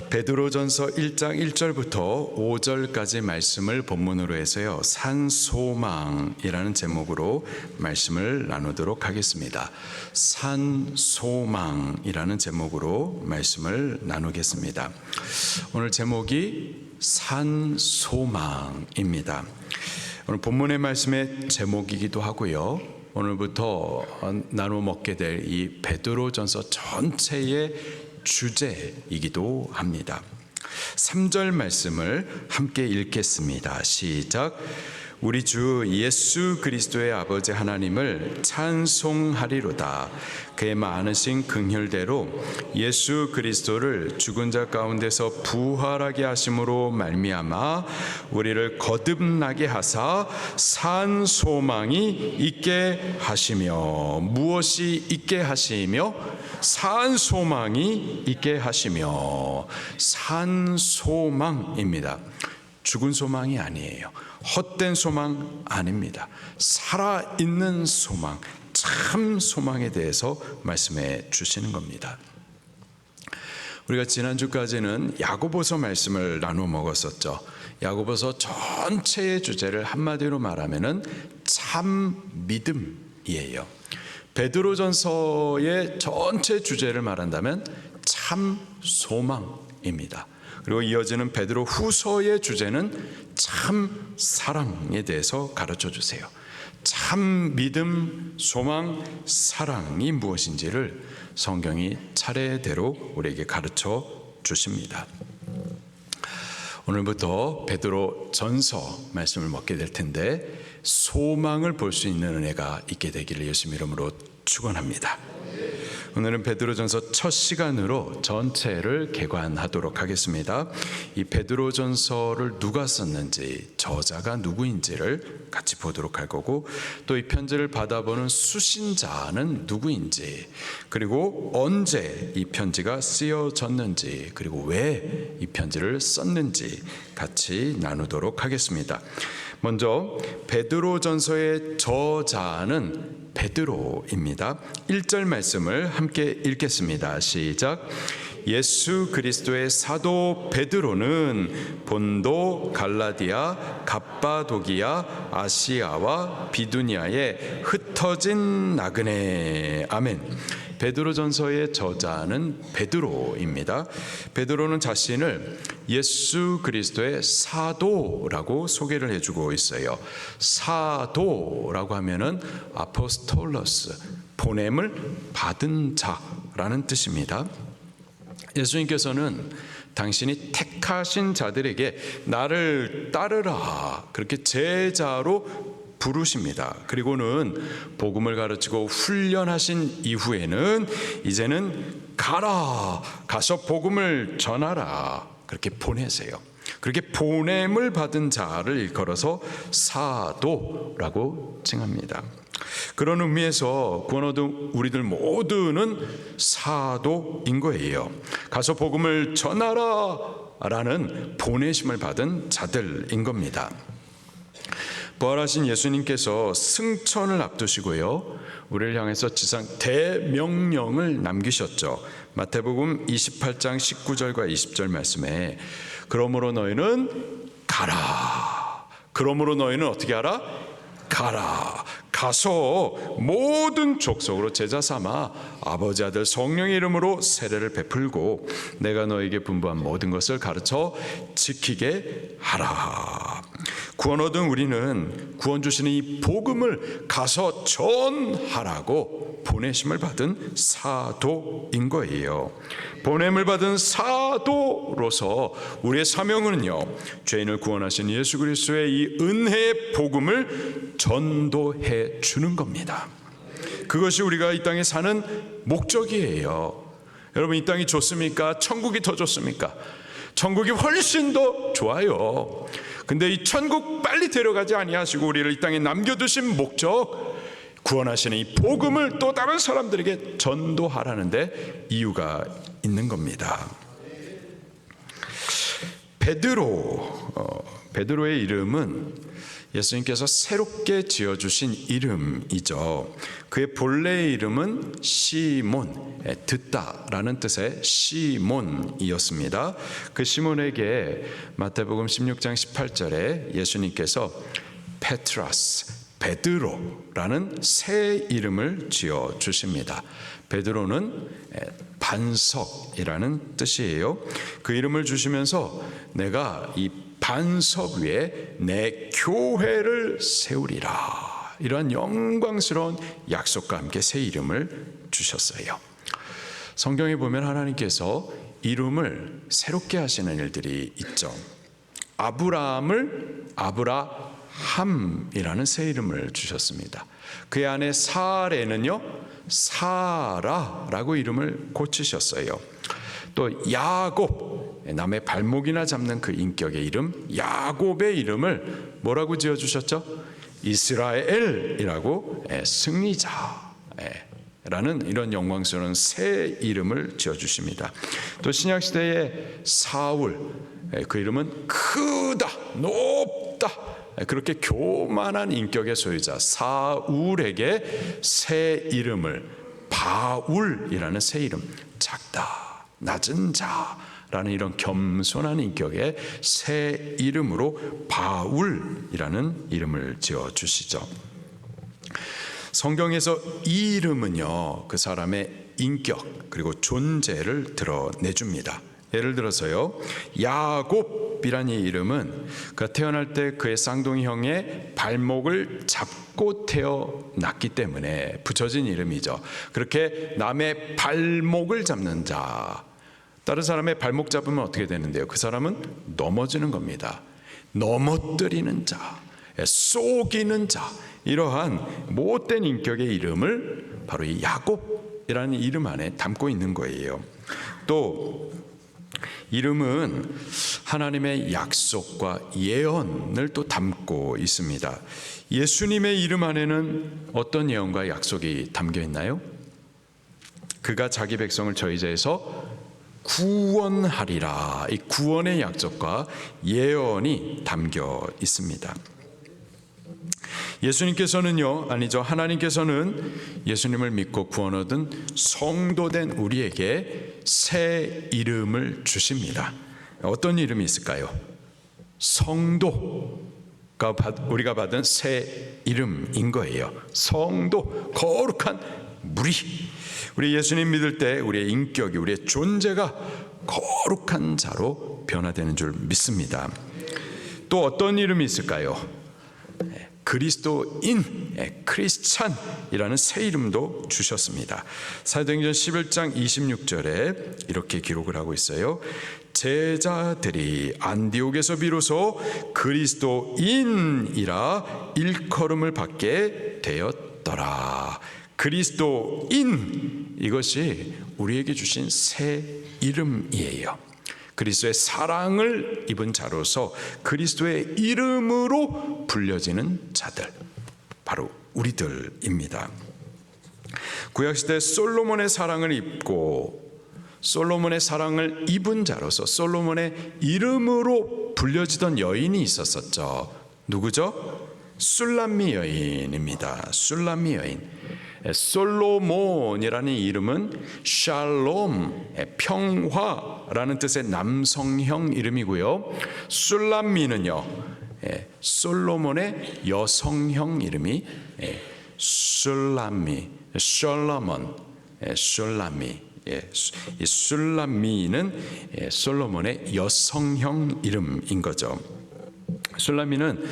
베드로전서 1장 1절부터 5절까지 말씀을 본문으로 해서요, 산소망이라는 제목으로 말씀을 나누도록 하겠습니다. 산소망이라는 제목으로 말씀을 나누겠습니다. 오늘 제목이 산소망입니다. 오늘 본문의 말씀의 제목이기도 하고요, 오늘부터 나눠 먹게 될 이 베드로전서 전체의 주제이기도 합니다. 3절 말씀을 함께 읽겠습니다. 시작. 우리 주 예수 그리스도의 아버지 하나님을 찬송하리로다. 그의 많으신 긍휼대로 예수 그리스도를 죽은 자 가운데서 부활하게 하심으로 말미암아 우리를 거듭나게 하사 산 소망이 있게 하시며, 무엇이 있게 하시며? 산 소망이 있게 하시며. 산 소망입니다. 죽은 소망이 아니에요. 헛된 소망 아닙니다. 살아있는 소망, 참 소망에 대해서 말씀해 주시는 겁니다. 우리가 지난주까지는 야고보서 말씀을 나누어 먹었었죠. 야고보서 전체의 주제를 한마디로 말하면은 참 믿음이에요. 베드로전서의 전체 주제를 말한다면 참 소망입니다. 그리고 이어지는 베드로 후서의 주제는 참 사랑에 대해서 가르쳐 주세요. 참 믿음, 소망, 사랑이 무엇인지를 성경이 차례대로 우리에게 가르쳐 주십니다. 오늘부터 베드로 전서 말씀을 먹게 될 텐데, 소망을 볼 수 있는 은혜가 있게 되기를 예수님 이름으로 축원합니다. 오늘은 베드로전서 첫 시간으로 전체를 개관하도록 하겠습니다. 이 베드로전서를 누가 썼는지, 저자가 누구인지를 같이 보도록 할 거고, 또 이 편지를 받아보는 수신자는 누구인지, 그리고 언제 이 편지가 쓰여졌는지, 그리고 왜 이 편지를 썼는지 같이 나누도록 하겠습니다. 먼저 베드로전서의 저자는 베드로입니다. 1절 말씀을 함께 읽겠습니다. 시작. 예수 그리스도의 사도 베드로는 본도, 갈라디아, 갑바도기아, 아시아와 비두니아에 흩어진 나그네. 아멘. 베드로전서의 저자는 베드로입니다. 베드로는 자신을 예수 그리스도의 사도라고 소개를 해주고 있어요. 사도라고 하면은 아포스톨로스, 보냄을 받은 자라는 뜻입니다. 예수님께서는 당신이 택하신 자들에게 나를 따르라, 그렇게 제자로 부르십니다. 그리고는 복음을 가르치고 훈련하신 이후에는 이제는 가서 복음을 전하라, 그렇게 보내세요. 그렇게 보냄을 받은 자를 일컬어서 사도라고 칭합니다. 그런 의미에서 구원 얻은 우리들 모두는 사도인 거예요. 가서 복음을 전하라 라는 보내심을 받은 자들인 겁니다. 부활하신 예수님께서 승천을 앞두시고요, 우리를 향해서 지상 대명령을 남기셨죠. 마태복음 28장 19절과 20절 말씀에 그러므로 너희는 가라. 그러므로 너희는 어떻게 하라? 가라. 가서 모든 족속으로 제자 삼아 아버지, 아들, 성령의 이름으로 세례를 베풀고 내가 너에게 분부한 모든 것을 가르쳐 지키게 하라. 구원 얻은 우리는 구원 주시는 이 복음을 가서 전하라고 보내심을 받은 사도인 거예요. 보냄을 받은 사도로서 우리의 사명은요, 죄인을 구원하신 예수 그리스도의 이 은혜의 복음을 전도해 주는 겁니다. 그것이 우리가 이 땅에 사는 목적이에요. 여러분, 이 땅이 좋습니까? 천국이 더 좋습니까? 천국이 훨씬 더 좋아요. 근데 이 천국 빨리 데려가지 아니하시고 우리를 이 땅에 남겨두신 목적, 구원하시는 이 복음을 또 다른 사람들에게 전도하라는 데 이유가 있는 겁니다. 베드로의 이름은 예수님께서 새롭게 지어주신 이름이죠. 그의 본래의 이름은 시몬, 듣다라는 뜻의 시몬이었습니다. 그 시몬에게 마태복음 16장 18절에 예수님께서 페트라스, 베드로라는 새 이름을 지어주십니다. 베드로는 반석이라는 뜻이에요. 그 이름을 주시면서 내가 이 반석 위에 내 교회를 세우리라, 이러한 영광스러운 약속과 함께 새 이름을 주셨어요. 성경에 보면 하나님께서 이름을 새롭게 하시는 일들이 있죠. 아브라함을 아브라함이라는 새 이름을 주셨습니다. 그의 아내 사레는요, 사라라고 이름을 고치셨어요. 또 야곱, 남의 발목이나 잡는 그 인격의 이름 야곱의 이름을 뭐라고 지어주셨죠? 이스라엘이라고, 승리자라는 이런 영광스러운 새 이름을 지어주십니다. 또 신약시대의 사울, 그 이름은 크다, 높다, 그렇게 교만한 인격의 소유자 사울에게 새 이름을 바울이라는 새 이름, 작다, 낮은 자라는 이런 겸손한 인격의 새 이름으로 바울이라는 이름을 지어주시죠. 성경에서 이 이름은요, 그 사람의 인격 그리고 존재를 드러내줍니다. 예를 들어서요, 야곱이라는 이 이름은 그가 태어날 때 그의 쌍둥이 형의 발목을 잡고 태어났기 때문에 붙여진 이름이죠. 그렇게 남의 발목을 잡는 자, 다른 사람의 발목 잡으면 어떻게 되는데요? 그 사람은 넘어지는 겁니다. 넘어뜨리는 자, 속이는 자, 이러한 못된 인격의 이름을 바로 이 야곱이라는 이름 안에 담고 있는 거예요. 또 이름은 하나님의 약속과 예언을 또 담고 있습니다. 예수님의 이름 안에는 어떤 예언과 약속이 담겨 있나요? 그가 자기 백성을 저희자에서 구원하리라, 이 구원의 약속과 예언이 담겨 있습니다. 하나님께서는 예수님을 믿고 구원 얻은 성도된 우리에게 새 이름을 주십니다. 어떤 이름이 있을까요? 성도가 우리가 받은 새 이름인 거예요. 성도, 거룩한 무리. 우리 예수님 믿을 때 우리의 인격이, 우리의 존재가 거룩한 자로 변화되는 줄 믿습니다. 또 어떤 이름이 있을까요? 그리스도인, 크리스찬이라는 새 이름도 주셨습니다. 사도행전 11장 26절에 이렇게 기록을 하고 있어요. 제자들이 안디옥에서 비로소 그리스도인이라 일컬음을 받게 되었더라. 그리스도인, 이것이 우리에게 주신 새 이름이에요. 그리스도의 사랑을 입은 자로서 그리스도의 이름으로 불려지는 자들, 바로 우리들입니다. 구약시대 솔로몬의 사랑을 입고 솔로몬의 사랑을 입은 자로서 솔로몬의 이름으로 불려지던 여인이 있었었죠. 누구죠? 술람미 여인입니다. 술람미 여인. 솔로몬이라는 이름은 샬롬, 평화라는 뜻의 남성형 이름이고요. 술람미는요, 솔로몬의 여성형 이름이 술람미, 술람미. 이 술람미는 솔로몬의 여성형 이름인 거죠. 술람미는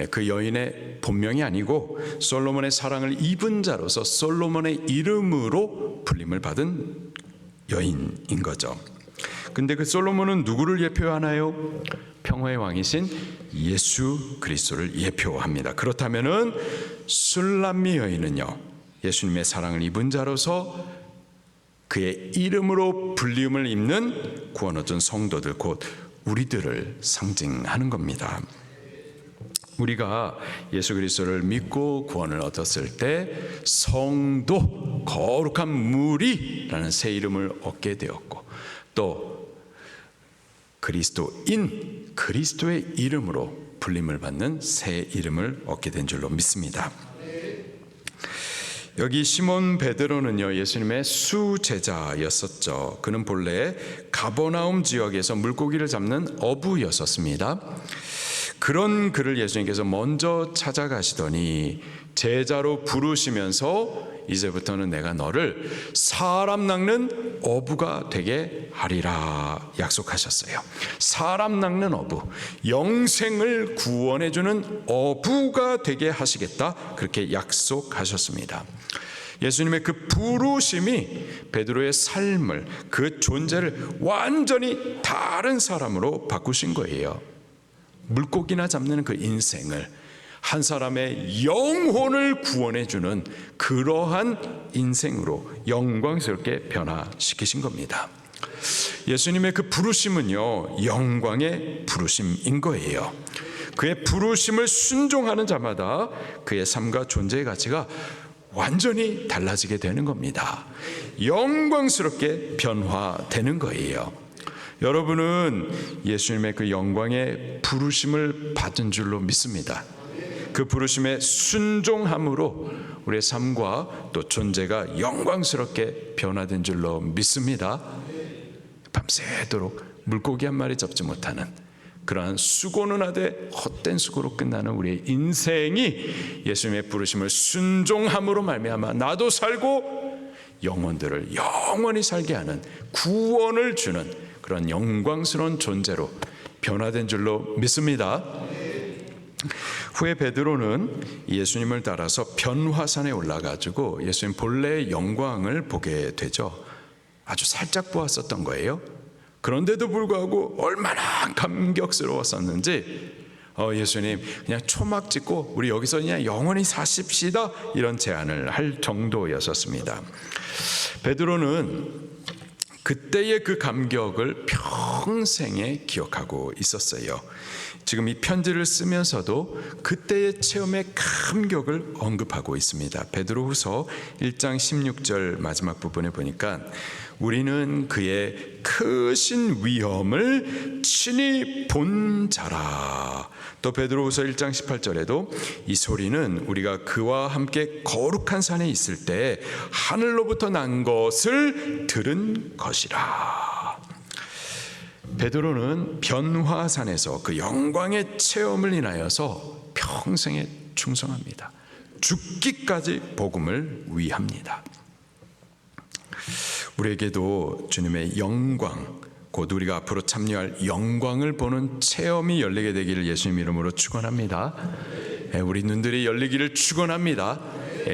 그 여인의 본명이 아니고 솔로몬의 사랑을 입은 자로서 솔로몬의 이름으로 불림을 받은 여인인 거죠. 근데 그 솔로몬은 누구를 예표하나요? 평화의 왕이신 예수 그리스도를 예표합니다. 그렇다면은 술람미 여인은요, 예수님의 사랑을 입은 자로서 그의 이름으로 불리움을 입는 구원 얻은 성도들, 곧 우리들을 상징하는 겁니다. 우리가 예수 그리스도를 믿고 구원을 얻었을 때 성도, 거룩한 무리라는 새 이름을 얻게 되었고, 또 그리스도인, 그리스도의 이름으로 불림을 받는 새 이름을 얻게 된 줄로 믿습니다. 여기 시몬 베드로는요, 예수님의 수제자였었죠. 그는 본래 가버나움 지역에서 물고기를 잡는 어부였었습니다. 그런 그를 예수님께서 먼저 찾아가시더니 제자로 부르시면서 이제부터는 내가 너를 사람 낚는 어부가 되게 하리라 약속하셨어요. 사람 낚는 어부, 영생을 구원해주는 어부가 되게 하시겠다, 그렇게 약속하셨습니다. 예수님의 그 부르심이 베드로의 삶을, 그 존재를 완전히 다른 사람으로 바꾸신 거예요. 물고기나 잡는 그 인생을 한 사람의 영혼을 구원해주는 그러한 인생으로 영광스럽게 변화시키신 겁니다. 예수님의 그 부르심은요, 영광의 부르심인 거예요. 그의 부르심을 순종하는 자마다 그의 삶과 존재의 가치가 완전히 달라지게 되는 겁니다. 영광스럽게 변화되는 거예요. 여러분은 예수님의 그 영광의 부르심을 받은 줄로 믿습니다. 그 부르심에 순종함으로 우리의 삶과 또 존재가 영광스럽게 변화된 줄로 믿습니다. 밤새도록 물고기 한 마리 잡지 못하는 그러한 수고는 하되 헛된 수고로 끝나는 우리의 인생이 예수님의 부르심을 순종함으로 말미암아 나도 살고 영혼들을 영원히 살게 하는 구원을 주는 그런 영광스러운 존재로 변화된 줄로 믿습니다. 후에 베드로는 예수님을 따라서 변화산에 올라가지고 예수님 본래의 영광을 보게 되죠. 아주 살짝 보았었던 거예요. 그런데도 불구하고 얼마나 감격스러웠었는지 예수님 그냥 초막 찍고 우리 여기서 그냥 영원히 사십시다, 이런 제안을 할 정도였었습니다. 베드로는 그때의 그 감격을 평생에 기억하고 있었어요. 지금 이 편지를 쓰면서도 그때의 체험의 감격을 언급하고 있습니다. 베드로후서 1장 16절 마지막 부분에 보니까 우리는 그의 크신 위엄을 친히 본 자라. 또 베드로후서 1장 18절에도 이 소리는 우리가 그와 함께 거룩한 산에 있을 때 하늘로부터 난 것을 들은 것이라. 베드로는 변화산에서 그 영광의 체험을 인하여서 평생에 충성합니다. 죽기까지 복음을 위합니다. 우리에게도 주님의 영광, 곧 우리가 앞으로 참여할 영광을 보는 체험이 열리게 되기를 예수님 이름으로 축원합니다. 우리 눈들이 열리기를 축원합니다.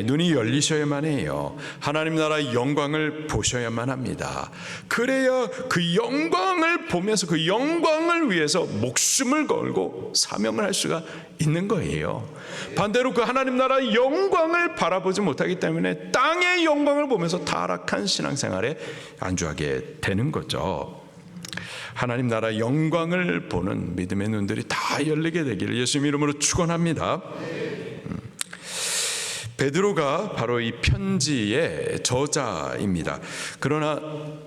눈이 열리셔야만 해요. 하나님 나라의 영광을 보셔야만 합니다. 그래야 그 영광을 보면서 그 영광을 위해서 목숨을 걸고 사명을 할 수가 있는 거예요. 반대로 그 하나님 나라의 영광을 바라보지 못하기 때문에 땅의 영광을 보면서 타락한 신앙생활에 안주하게 되는 거죠. 하나님 나라 영광을 보는 믿음의 눈들이 다 열리게 되기를 예수님 이름으로 축원합니다. 베드로가 바로 이 편지의 저자입니다. 그러나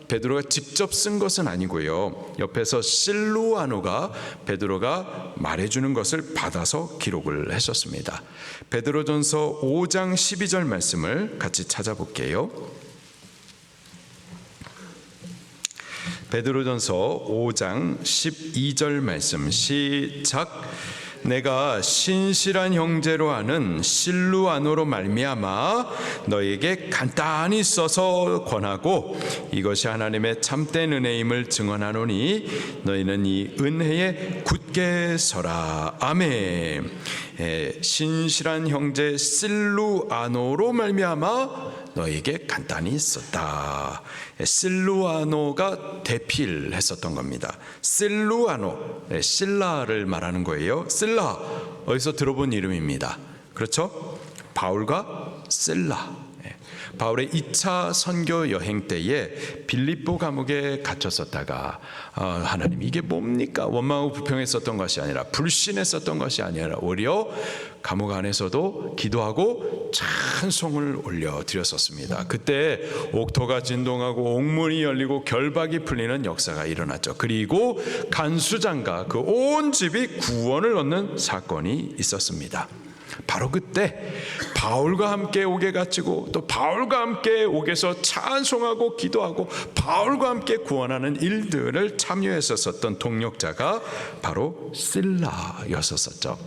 베드로가 직접 쓴 것은 아니고요, 옆에서 실루아노가 베드로가 말해주는 것을 받아서 기록을 했었습니다. 베드로전서 5장 12절 말씀을 같이 찾아볼게요. 베드로전서 5장 12절 말씀 시작. 내가 신실한 형제로 아는 실루아노로 말미암아 너에게 간단히 써서 권하고 이것이 하나님의 참된 은혜임을 증언하노니 너희는 이 은혜에 굳게 서라. 아멘. 신실한 형제 실루아노로 말미암아 너에게 간단히 썼다. 실루아노가 대필했었던 겁니다. 실루아노, 실라를 말하는 거예요. 실라, 어디서 들어본 이름입니다. 그렇죠? 바울과 실라. 바울의 2차 선교 여행 때에 빌립보 감옥에 갇혔었다가 하나님 이게 뭡니까? 원망하고 불평했었던 것이 아니라 불신했었던 것이 아니라 오히려 감옥 안에서도 기도하고 찬송을 올려드렸었습니다. 그때 옥토가 진동하고 옥문이 열리고 결박이 풀리는 역사가 일어났죠. 그리고 간수장과 그 온 집이 구원을 얻는 사건이 있었습니다. 바로 그때 바울과 함께 옥에 갇히고 또 바울과 함께 옥에서 찬송하고 기도하고 바울과 함께 구원하는 일들을 참여했었던 동력자가 바로 실라였었죠.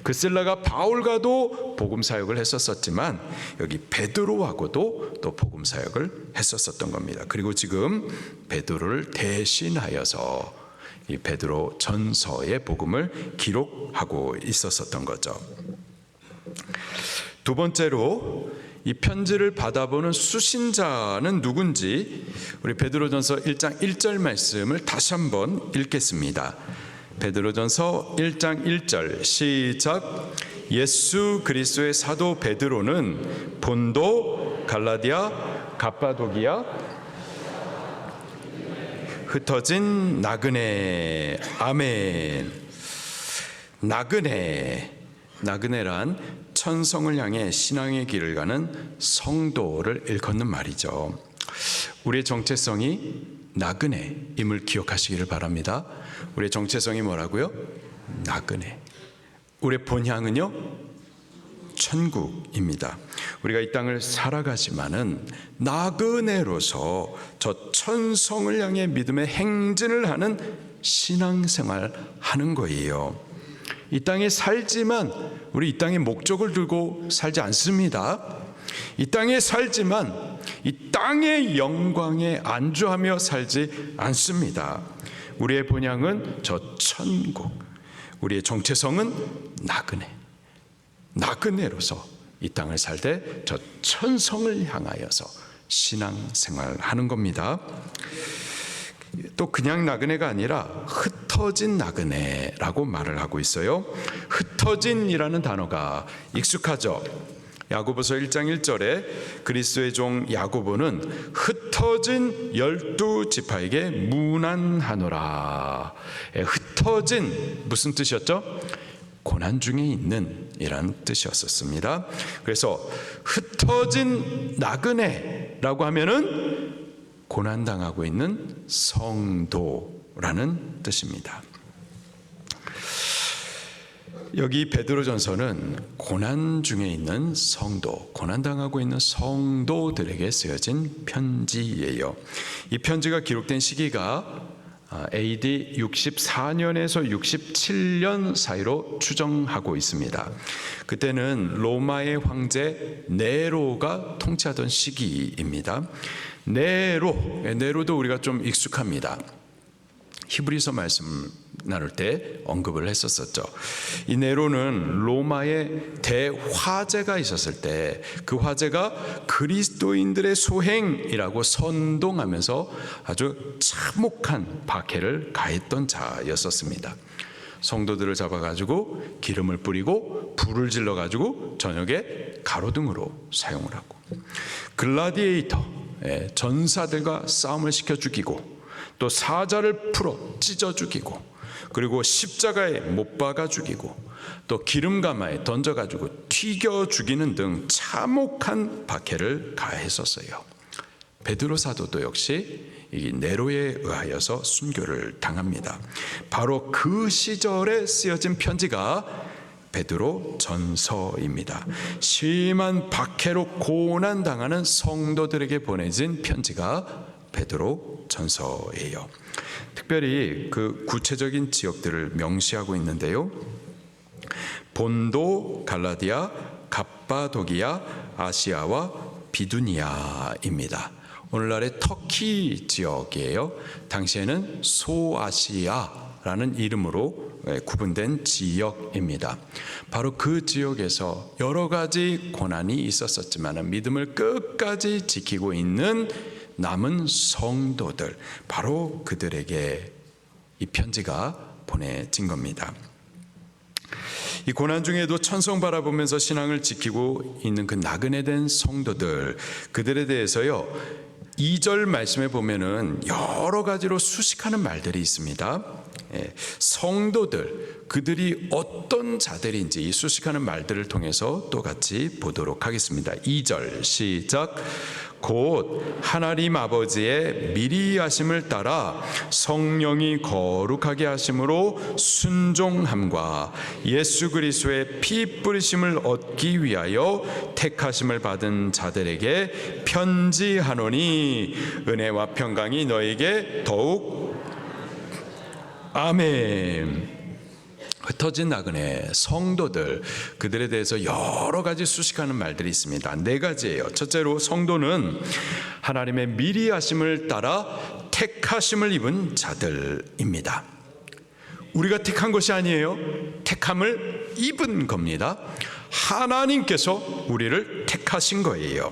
그 실라가 바울과도 복음 사역을 했었지만 여기 베드로하고도 또 복음 사역을 했었던 겁니다. 그리고 지금 베드로를 대신하여서 이 베드로 전서의 복음을 기록하고 있었던 거죠. 두 번째로 이 편지를 받아보는 수신자는 누군지 우리 베드로전서 1장 1절 말씀을 다시 한번 읽겠습니다. 베드로전서 1장 1절 시작. 예수 그리스도의 사도 베드로는 본도, 갈라디아, 갑바도기아, 흩어진 나그네. 아멘. 나그네란 천성을 향해 신앙의 길을 가는 성도를 일컫는 말이죠. 우리의 정체성이 나그네임을 기억하시기를 바랍니다. 우리의 정체성이 뭐라고요? 나그네. 우리의 본향은요? 천국입니다. 우리가 이 땅을 살아가지만은 나그네로서 저 천성을 향해 믿음의 행진을 하는 신앙생활 하는 거예요. 이 땅에 살지만 우리 이 땅에 목적을 두고 살지 않습니다. 이 땅에 살지만 이 땅의 영광에 안주하며 살지 않습니다. 우리의 본향은 저 천국. 우리의 정체성은 나그네로서 이 땅을 살 때 저 천성을 향하여서 신앙생활 하는 겁니다. 또 그냥 나그네가 아니라 흩어진 나그네라고 말을 하고 있어요. 흩어진이라는 단어가 익숙하죠. 야고보서 1장 1절에 그리스도의 종 야고보는 흩어진 12지파에게 문안하노라. 흩어진 무슨 뜻이었죠? 고난 중에 있는 이란 뜻이었습니다. 그래서 흩어진 나그네라고 하면은 고난당하고 있는 성도라는 뜻입니다. 여기 베드로전서는 고난 중에 있는 성도, 고난당하고 있는 성도들에게 쓰여진 편지예요. 이 편지가 기록된 시기가 AD 64년에서 67년 사이로 추정하고 있습니다. 그때는 로마의 황제 네로가 통치하던 시기입니다. 네로도 우리가 좀 익숙합니다. 히브리서 말씀 나눌 때 언급을 했었죠. 이 네로는 로마의 대화재가 있었을 때 그 화재가 그리스도인들의 소행이라고 선동하면서 아주 참혹한 박해를 가했던 자였었습니다. 성도들을 잡아가지고 기름을 뿌리고 불을 질러가지고 저녁에 가로등으로 사용을 하고, 글라디에이터 전사들과 싸움을 시켜 죽이고, 또 사자를 풀어 찢어 죽이고, 그리고 십자가에 못 박아 죽이고, 또 기름가마에 던져가지고 튀겨 죽이는 등 참혹한 박해를 가했었어요. 베드로 사도도 역시 이 네로에 의하여서 순교를 당합니다. 바로 그 시절에 쓰여진 편지가 베드로 전서입니다. 심한 박해로 고난당하는 성도들에게 보내진 편지가 베드로 전서예요. 특별히 그 구체적인 지역들을 명시하고 있는데요. 본도, 갈라디아, 갑바도기아, 아시아와 비두니아입니다. 오늘날의 터키 지역이에요. 당시에는 소아시아라는 이름으로 구분된 지역입니다. 바로 그 지역에서 여러 가지 고난이 있었지만 믿음을 끝까지 지키고 있는 남은 성도들, 바로 그들에게 이 편지가 보내진 겁니다. 이 고난 중에도 천성 바라보면서 신앙을 지키고 있는 그 나그네 된 성도들, 그들에 대해서요 2절 말씀에 보면은 여러 가지로 수식하는 말들이 있습니다. 성도들, 그들이 어떤 자들인지 이 수식하는 말들을 통해서 또 같이 보도록 하겠습니다. 2절 시작. 곧 하나님 아버지의 미리 하심을 따라 성령이 거룩하게 하심으로 순종함과 예수 그리스도의 피 뿌리심을 얻기 위하여 택하심을 받은 자들에게 편지하노니 은혜와 평강이 너에게 더욱 아멘. 흩어진 나그네 성도들, 그들에 대해서 여러 가지 수식하는 말들이 있습니다. 4가지예요. 첫째로 성도는 하나님의 미리 하심을 따라 택하심을 입은 자들입니다. 우리가 택한 것이 아니에요. 택함을 입은 겁니다. 하나님께서 우리를 택하신 거예요.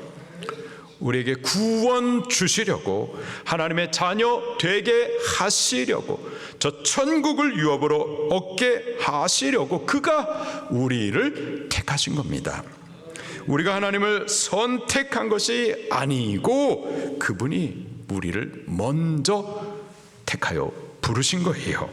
우리에게 구원 주시려고, 하나님의 자녀 되게 하시려고, 저 천국을 유업으로 얻게 하시려고 그가 우리를 택하신 겁니다. 우리가 하나님을 선택한 것이 아니고 그분이 우리를 먼저 택하여 부르신 거예요.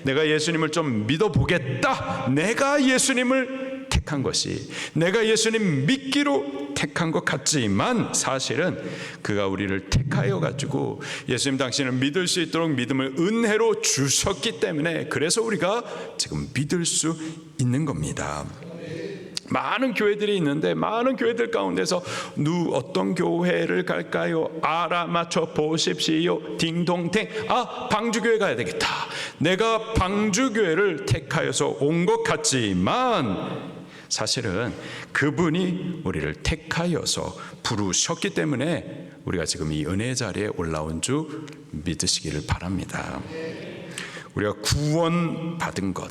내가 예수님을 좀 믿어보겠다, 내가 예수님을 택한 것이, 내가 예수님 믿기로 택한 것 같지만 사실은 그가 우리를 택하여 가지고 예수님 당신을 믿을 수 있도록 믿음을 은혜로 주셨기 때문에, 그래서 우리가 지금 믿을 수 있는 겁니다. 많은 교회들이 있는데 많은 교회들 가운데서 어떤 교회를 갈까요? 알아맞혀 보십시오. 딩동댕. 방주교회 가야 되겠다. 내가 방주교회를 택하여서 온 것 같지만 사실은 그분이 우리를 택하여서 부르셨기 때문에 우리가 지금 이 은혜 자리에 올라온 줄 믿으시기를 바랍니다. 우리가 구원받은 것,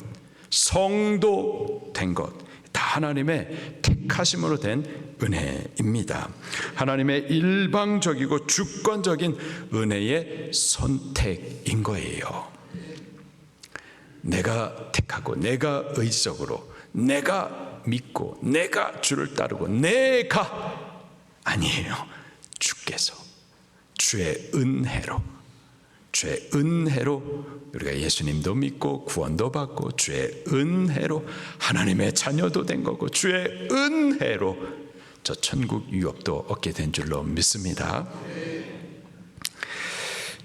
성도 된 것, 다 하나님의 택하심으로 된 은혜입니다. 하나님의 일방적이고 주권적인 은혜의 선택인 거예요. 내가 택하고, 내가 의지적으로, 내가 믿고, 내가 주를 따르고, 내가 아니에요. 주께서 주의 은혜로 우리가 예수님도 믿고 구원도 받고 주의 은혜로 하나님의 자녀도 된 거고, 주의 은혜로 저 천국 유업도 얻게 된 줄로 믿습니다.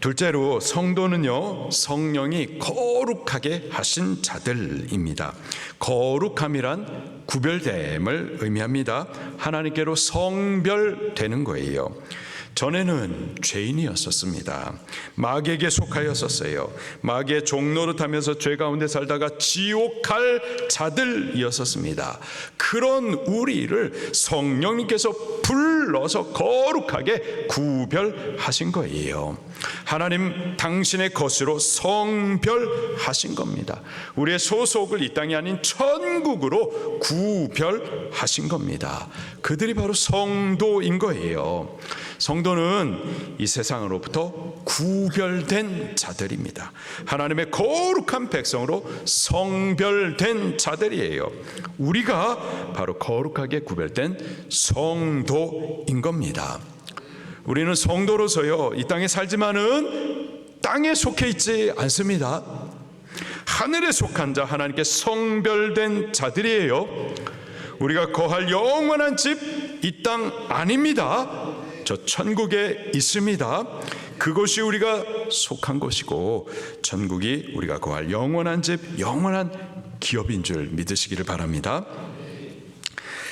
둘째로 성도는요 성령이 거룩하게 하신 자들입니다. 거룩함이란 구별됨을 의미합니다. 하나님께로 성별되는 거예요. 전에는 죄인이었었습니다. 마귀에게 속하였었어요. 마귀의 종노릇하면서 죄 가운데 살다가 지옥 갈 자들이었었습니다. 그런 우리를 성령님께서 불러서 거룩하게 구별하신 거예요. 하나님 당신의 것으로 성별하신 겁니다. 우리의 소속을 이 땅이 아닌 천국으로 구별하신 겁니다. 그들이 바로 성도인 거예요. 성도는 이 세상으로부터 구별된 자들입니다. 하나님의 거룩한 백성으로 성별된 자들이에요. 우리가 바로 거룩하게 구별된 성도인 겁니다. 우리는 성도로서요 이 땅에 살지만은 땅에 속해 있지 않습니다. 하늘에 속한 자, 하나님께 성별된 자들이에요. 우리가 거할 영원한 집 이 땅 아닙니다. 저 천국에 있습니다. 그것이 우리가 속한 것이고, 천국이 우리가 거할 영원한 집, 영원한 기업인 줄 믿으시기를 바랍니다.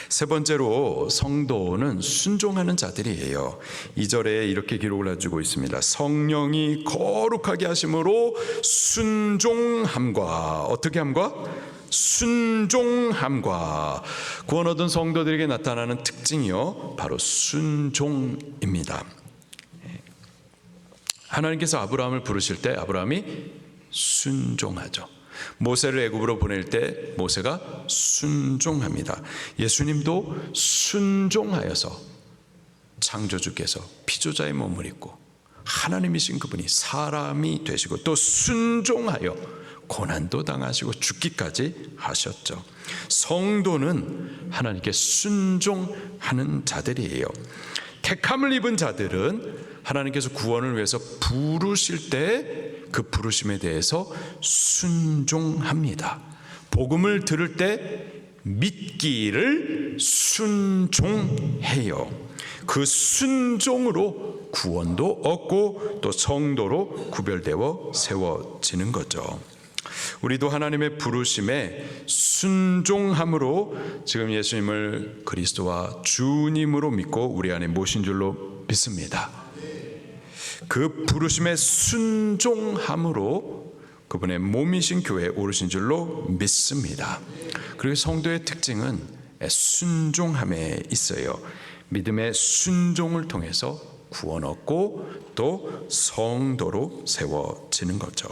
세 번째로 성도는 순종하는 자들이에요. 2절에 이렇게 기록을 해주고 있습니다. 성령이 거룩하게 하심으로 순종함과, 어떻게 함과? 순종함과. 구원 얻은 성도들에게 나타나는 특징이요 바로 순종입니다. 하나님께서 아브라함을 부르실 때 아브라함이 순종하죠. 모세를 애굽으로 보낼 때 모세가 순종합니다. 예수님도 순종하여서 창조주께서 피조자의 몸을 입고 하나님이신 그분이 사람이 되시고, 또 순종하여 고난도 당하시고 죽기까지 하셨죠. 성도는 하나님께 순종하는 자들이에요. 택함을 입은 자들은 하나님께서 구원을 위해서 부르실 때 그 부르심에 대해서 순종합니다. 복음을 들을 때 믿기를 순종해요. 그 순종으로 구원도 얻고 또 성도로 구별되어 세워지는 거죠. 우리도 하나님의 부르심에 순종함으로 지금 예수님을 그리스도와 주님으로 믿고 우리 안에 모신 줄로 믿습니다. 그 부르심에 순종함으로 그분의 몸이신 교회에 오르신 줄로 믿습니다. 그리고 성도의 특징은 순종함에 있어요. 믿음의 순종을 통해서 구원 얻고 또 성도로 세워지는 거죠.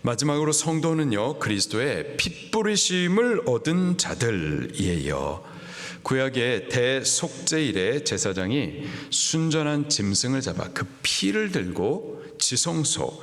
마지막으로 성도는요, 그리스도의 피 뿌리심을 얻은 자들이에요. 구약의 대속죄일에 제사장이 순전한 짐승을 잡아 그 피를 들고 지성소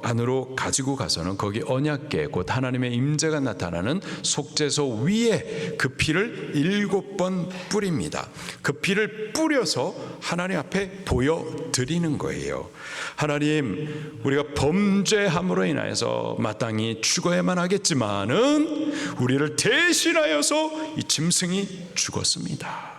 안으로 가지고 가서는 거기 언약궤 곧 하나님의 임재가 나타나는 속죄소 위에 그 피를 7번 뿌립니다. 그 피를 뿌려서 하나님 앞에 보여드리는 거예요. 하나님, 우리가 범죄함으로 인하여서 마땅히 죽어야만 하겠지만은 우리를 대신하여서 이 짐승이 죽었습니다.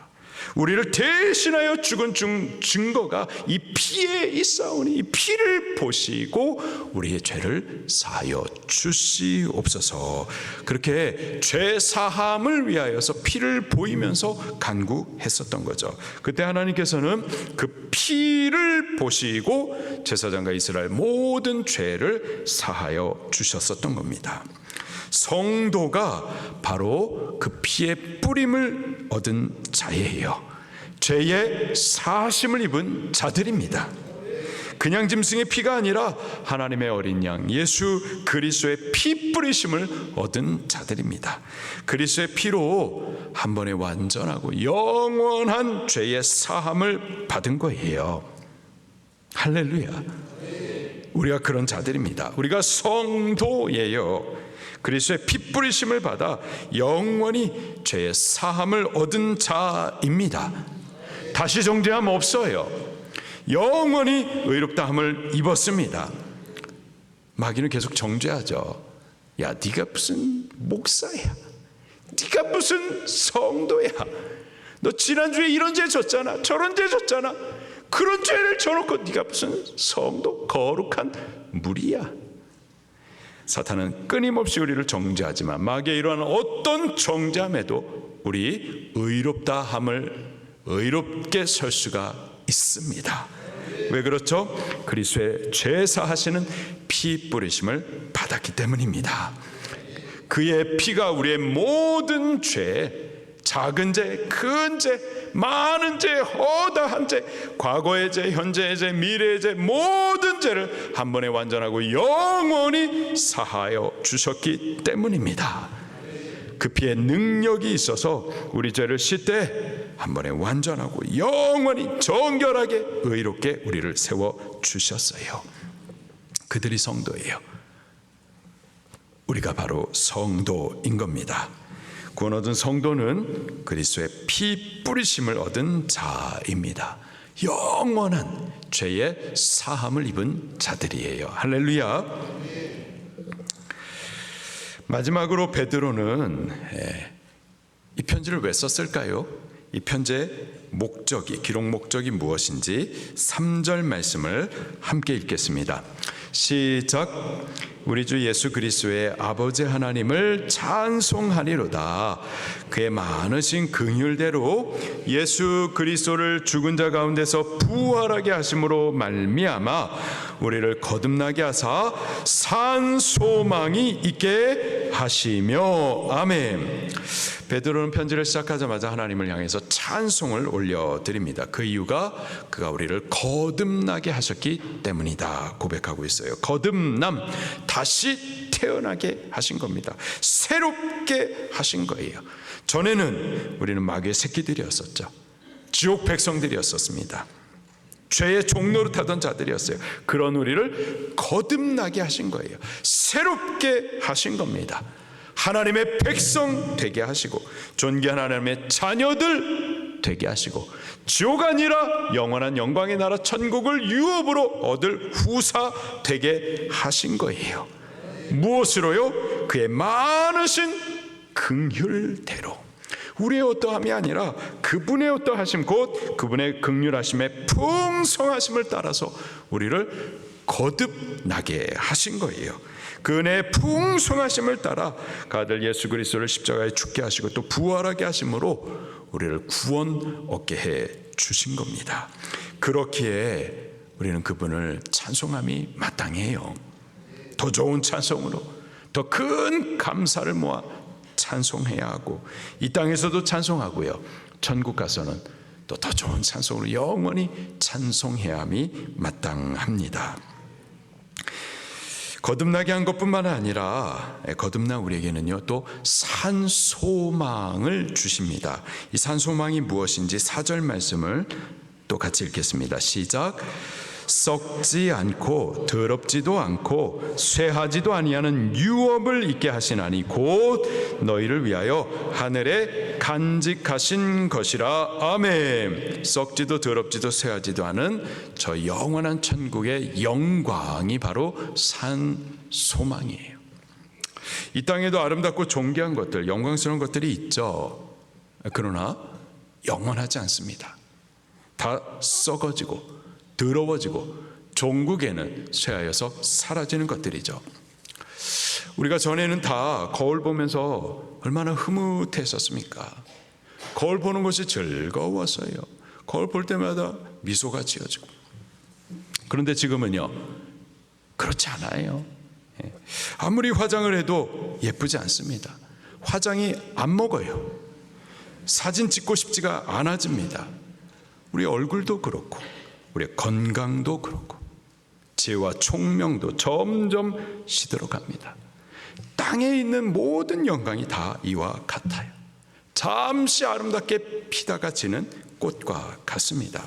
우리를 대신하여 죽은 증거가 이 피에 있사오니 이 피를 보시고 우리의 죄를 사하여 주시옵소서. 그렇게 죄 사함을 위하여서 피를 보이면서 간구했었던 거죠. 그때 하나님께서는 그 피를 보시고 제사장과 이스라엘 모든 죄를 사하여 주셨었던 겁니다. 성도가 바로 그 피의 뿌림을 얻은 자예요. 죄의 사하심을 입은 자들입니다. 그냥 짐승의 피가 아니라 하나님의 어린 양 예수 그리스도의 피 뿌리심을 얻은 자들입니다. 그리스도의 피로 한 번에 완전하고 영원한 죄의 사함을 받은 거예요. 할렐루야. 우리가 그런 자들입니다. 우리가 성도예요. 그리스도의 피 뿌리심을 받아 영원히 죄의 사함을 얻은 자입니다. 다시 정죄함 없어요. 영원히 의롭다함을 입었습니다. 마귀는 계속 정죄하죠. 야, 네가 무슨 목사야? 네가 무슨 성도야? 너 지난주에 이런 죄 졌잖아, 저런 죄 졌잖아. 그런 죄를 져놓고 네가 무슨 성도, 거룩한 무리야? 사탄은 끊임없이 우리를 정죄하지만 마귀의 이러한 어떤 정죄함에도 우리 의롭게 설 수가 있습니다. 왜 그렇죠? 그리스도의 죄 사하시는 피 뿌리심을 받았기 때문입니다. 그의 피가 우리의 모든 죄, 작은 죄, 큰 죄, 많은 죄, 허다한 죄, 과거의 죄, 현재의 죄, 미래의 죄, 모든 죄를 한 번에 완전하고 영원히 사하여 주셨기 때문입니다. 그 피의 능력이 있어서 우리 죄를 씻되 한 번에 완전하고 영원히 정결하게 의롭게 우리를 세워 주셨어요. 그들이 성도예요. 우리가 바로 성도인 겁니다. 구원 얻은 성도는 그리스도의 피 뿌리심을 얻은 자입니다. 영원한 죄의 사함을 입은 자들이에요. 할렐루야. 마지막으로 베드로는 이 편지를 왜 썼을까요? 이 편지의 목적이, 기록 목적이 무엇인지 3절 말씀을 함께 읽겠습니다. 시작. 우리 주 예수 그리스도의 아버지 하나님을 찬송하리로다. 그의 많으신 긍휼대로 예수 그리스도를 죽은 자 가운데서 부활하게 하심으로 말미암아 우리를 거듭나게 하사 산 소망이 있게 하시며. 아멘. 베드로는 편지를 시작하자마자 하나님을 향해서 찬송을 올려드립니다. 그 이유가 그가 우리를 거듭나게 하셨기 때문이다 고백하고 있어요. 거듭남, 다시 태어나게 하신 겁니다. 새롭게 하신 거예요. 전에는 우리는 마귀의 새끼들이었었죠. 지옥 백성들이었었습니다. 죄의 종로로 타던 자들이었어요. 그런 우리를 거듭나게 하신 거예요. 새롭게 하신 겁니다. 하나님의 백성 되게 하시고 존귀한 하나님의 자녀들 되게 하시고 지옥 아니라 영원한 영광의 나라 천국을 유업으로 얻을 후사 되게 하신 거예요. 무엇으로요? 그의 많으신 긍휼대로. 우리의 어떠함이 아니라 그분의 어떠하심, 곧 그분의 긍휼하심의 풍성하심을 따라서 우리를 거듭나게 하신 거예요. 그 은혜의 풍성하심을 따라 그 아들 예수 그리스도를 십자가에 죽게 하시고 또 부활하게 하심으로 우리를 구원 얻게 해 주신 겁니다. 그렇기에 우리는 그분을 찬송함이 마땅해요. 더 좋은 찬송으로, 더 큰 감사를 모아 찬송해야 하고, 이 땅에서도 찬송하고요, 천국 가서는 또 더 좋은 찬송으로 영원히 찬송해야 함이 마땅합니다. 거듭나게 한 것뿐만 아니라 거듭난 우리에게는요 또 산소망을 주십니다. 이 산소망이 무엇인지 4절 말씀을 또 같이 읽겠습니다. 시작. 썩지 않고 더럽지도 않고 쇠하지도 아니하는 유업을 있게 하시나니 곧 너희를 위하여 하늘에 간직하신 것이라. 아멘. 썩지도 더럽지도 쇠하지도 않은 저 영원한 천국의 영광이 바로 산소망이에요. 이 땅에도 아름답고 존귀한 것들, 영광스러운 것들이 있죠. 그러나 영원하지 않습니다. 다 썩어지고 더러워지고 종국에는 쇠하여서 사라지는 것들이죠. 우리가 전에는 다 거울 보면서 얼마나 흐뭇했었습니까? 거울 보는 것이 즐거웠어요. 거울 볼 때마다 미소가 지어지고. 그런데 지금은요 그렇지 않아요. 아무리 화장을 해도 예쁘지 않습니다. 화장이 안 먹어요. 사진 찍고 싶지가 않아집니다. 우리 얼굴도 그렇고 우리의 건강도 그렇고 지혜와 총명도 점점 시들어갑니다. 땅에 있는 모든 영광이 다 이와 같아요. 잠시 아름답게 피다가 지는 꽃과 같습니다.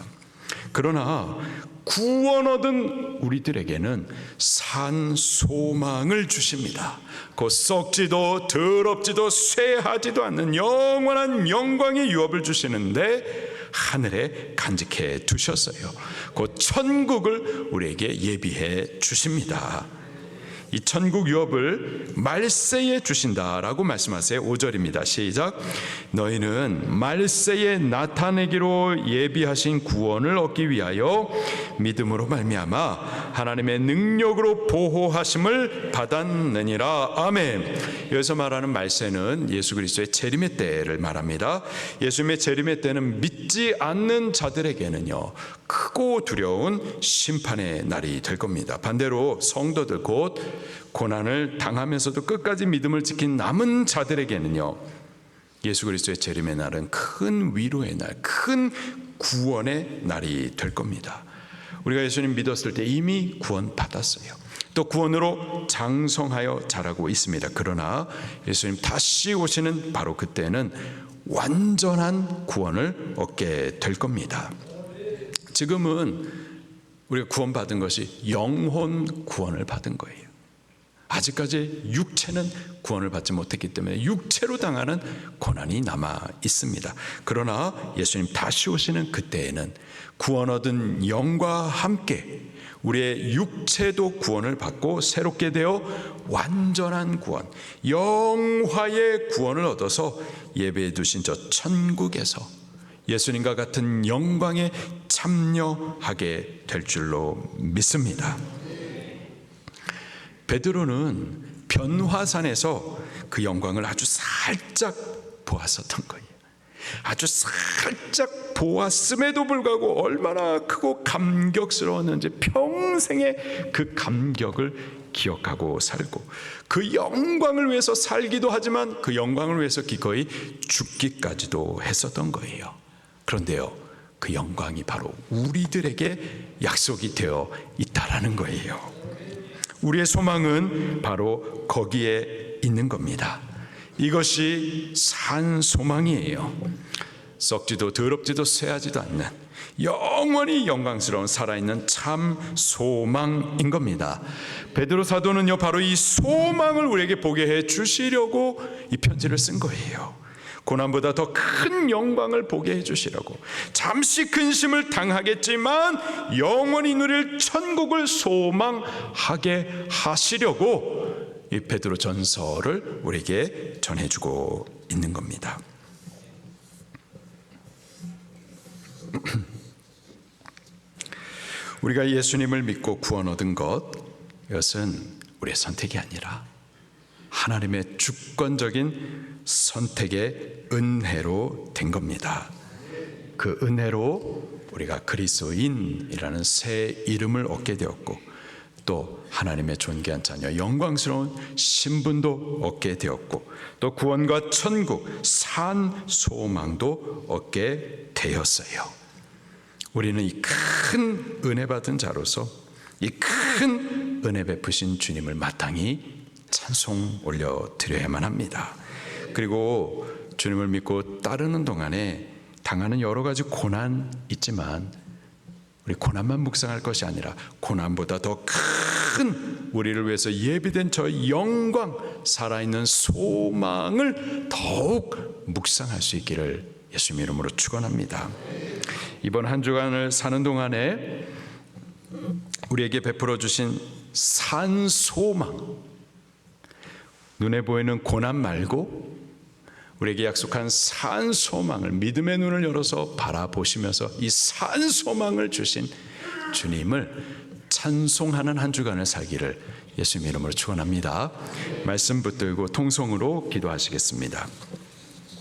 그러나 구원 얻은 우리들에게는 산소망을 주십니다. 곧 썩지도 더럽지도 쇠하지도 않는 영원한 영광의 유업을 주시는데 하늘에 간직해 두셨어요. 곧 천국을 우리에게 예비해 주십니다. 이 천국 유업을 말세에 주신다라고 말씀하세요. 5절입니다. 시작. 너희는 말세에 나타내기로 예비하신 구원을 얻기 위하여 믿음으로 말미암아 하나님의 능력으로 보호하심을 받았느니라. 아멘. 여기서 말하는 말세는 예수 그리스도의 재림의 때를 말합니다. 예수님의 재림의 때는 믿지 않는 자들에게는요 크고 두려운 심판의 날이 될 겁니다. 반대로 성도들 곧 고난을 당하면서도 끝까지 믿음을 지킨 남은 자들에게는요 예수 그리스도의 재림의 날은 큰 위로의 날, 큰 구원의 날이 될 겁니다. 우리가 예수님 믿었을 때 이미 구원 받았어요. 또 구원으로 장성하여 자라고 있습니다. 그러나 예수님 다시 오시는 바로 그때는 완전한 구원을 얻게 될 겁니다. 지금은 우리가 구원받은 것이 영혼 구원을 받은 거예요. 아직까지 육체는 구원을 받지 못했기 때문에 육체로 당하는 고난이 남아 있습니다. 그러나 예수님 다시 오시는 그때에는 구원 얻은 영과 함께 우리의 육체도 구원을 받고 새롭게 되어 완전한 구원, 영화의 구원을 얻어서 예배해 두신 저 천국에서 예수님과 같은 영광에 참여하게 될 줄로 믿습니다. 베드로는 변화산에서 그 영광을 아주 살짝 보았었던 거예요. 아주 살짝 보았음에도 불구하고 얼마나 크고 감격스러웠는지 평생의 그 감격을 기억하고 살고 그 영광을 위해서 살기도 하지만 그 영광을 위해서 기꺼이 죽기까지도 했었던 거예요. 그런데요, 그 영광이 바로 우리들에게 약속이 되어 있다라는 거예요. 우리의 소망은 바로 거기에 있는 겁니다. 이것이 산 소망이에요. 썩지도 더럽지도 쇠하지도 않는 영원히 영광스러운 살아있는 참 소망인 겁니다. 베드로 사도는요, 바로 이 소망을 우리에게 보게 해 주시려고 이 편지를 쓴 거예요. 고난보다 더 큰 영광을 보게 해주시라고. 잠시 근심을 당하겠지만 영원히 누릴 천국을 소망하게 하시려고 이 베드로 전서를 우리에게 전해주고 있는 겁니다. 우리가 예수님을 믿고 구원 얻은 것, 이것은 우리의 선택이 아니라 하나님의 주권적인 선택의 은혜로 된 겁니다. 그 은혜로 우리가 그리스도인이라는 새 이름을 얻게 되었고, 또 하나님의 존귀한 자녀, 영광스러운 신분도 얻게 되었고, 또 구원과 천국, 산 소망도 얻게 되었어요. 우리는 이 큰 은혜 받은 자로서 이 큰 은혜 베푸신 주님을 마땅히 찬송 올려드려야만 합니다. 그리고 주님을 믿고 따르는 동안에 당하는 여러 가지 고난 있지만, 우리 고난만 묵상할 것이 아니라 고난보다 더 큰 우리를 위해서 예비된 저 영광, 살아있는 소망을 더욱 묵상할 수 있기를 예수님 이름으로 축원합니다. 이번 한 주간을 사는 동안에 우리에게 베풀어 주신 산 소망, 눈에 보이는 고난 말고 우리에게 약속한 산 소망을 믿음의 눈을 열어서 바라보시면서 이 산 소망을 주신 주님을 찬송하는 한 주간을 살기를 예수님 이름으로 축원합니다. 말씀 붙들고 통성으로 기도하시겠습니다.